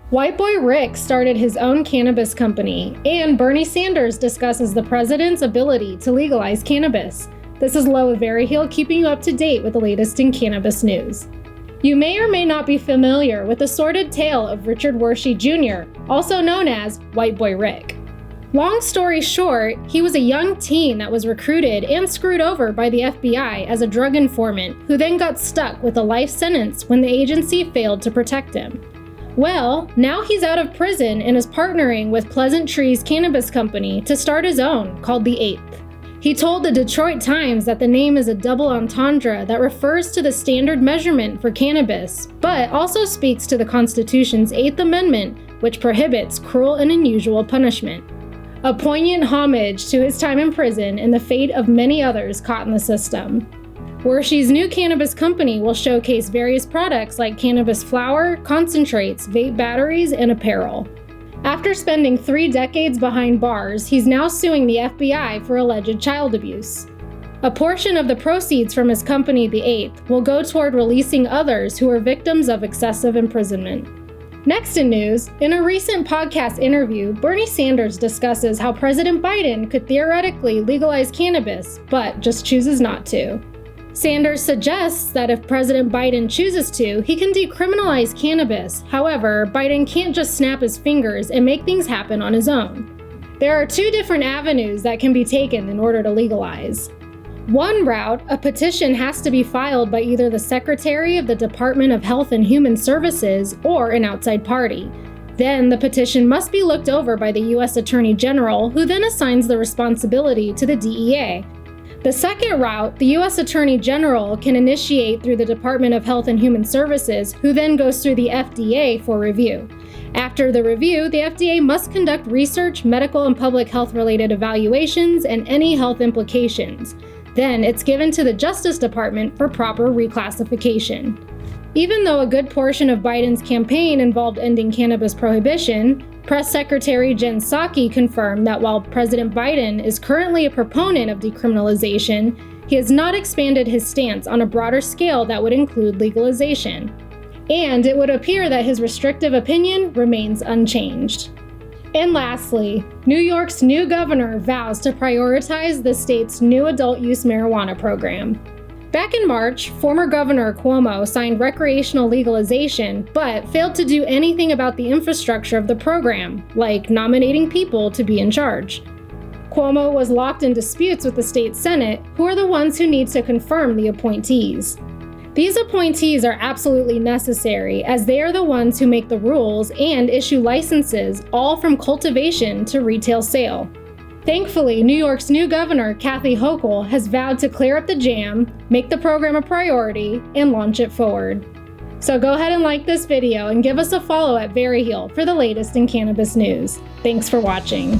White boy Rick started his own cannabis company, and Bernie Sanders discusses the president's ability to legalize cannabis. This is Lo with Veriheal, keeping you up to date with the latest in cannabis news. You may or may not be familiar with the sordid tale of Richard Wershe Jr., also known as White boy Rick. Long story short, he was a young teen that was recruited and screwed over by the FBI as a drug informant who then got stuck with a life sentence when the agency failed to protect him. Well, now he's out of prison and is partnering with Pleasant Tree's cannabis company to start his own, called The Eighth. He told the Detroit Times that the name is a double entendre that refers to the standard measurement for cannabis, but also speaks to the Constitution's Eighth Amendment, which prohibits cruel and unusual punishment. A poignant homage to his time in prison and the fate of many others caught in the system. Wershe's new cannabis company will showcase various products like cannabis flower, concentrates, vape batteries, and apparel. After spending 3 decades behind bars, he's now suing the FBI for alleged child abuse. A portion of the proceeds from his company, The Eighth, will go toward releasing others who are victims of excessive imprisonment. Next in news, in a recent podcast interview, Bernie Sanders discusses how President Biden could theoretically legalize cannabis, but just chooses not to. Sanders suggests that if President Biden chooses to, he can decriminalize cannabis. However, Biden can't just snap his fingers and make things happen on his own. There are 2 different avenues that can be taken in order to legalize. One route, a petition has to be filed by either the Secretary of the Department of Health and Human Services or an outside party. Then the petition must be looked over by the U.S. Attorney General, who then assigns the responsibility to the DEA. The second route, the U.S. Attorney General can initiate through the Department of Health and Human Services, who then goes through the FDA for review. After the review, the FDA must conduct research, medical and public health-related evaluations, and any health implications. Then it's given to the Justice Department for proper reclassification. Even though a good portion of Biden's campaign involved ending cannabis prohibition, Press Secretary Jen Psaki confirmed that while President Biden is currently a proponent of decriminalization, he has not expanded his stance on a broader scale that would include legalization. And it would appear that his restrictive opinion remains unchanged. And lastly, New York's new governor vows to prioritize the state's new adult use marijuana program. Back in March, former Governor Cuomo signed recreational legalization, but failed to do anything about the infrastructure of the program, like nominating people to be in charge. Cuomo was locked in disputes with the state Senate, who are the ones who need to confirm the appointees. These appointees are absolutely necessary, as they are the ones who make the rules and issue licenses, all from cultivation to retail sale. Thankfully, New York's new governor, Kathy Hochul, has vowed to clear up the jam, make the program a priority, and launch it forward. So go ahead and like this video and give us a follow at Veriheal for the latest in cannabis news. Thanks for watching.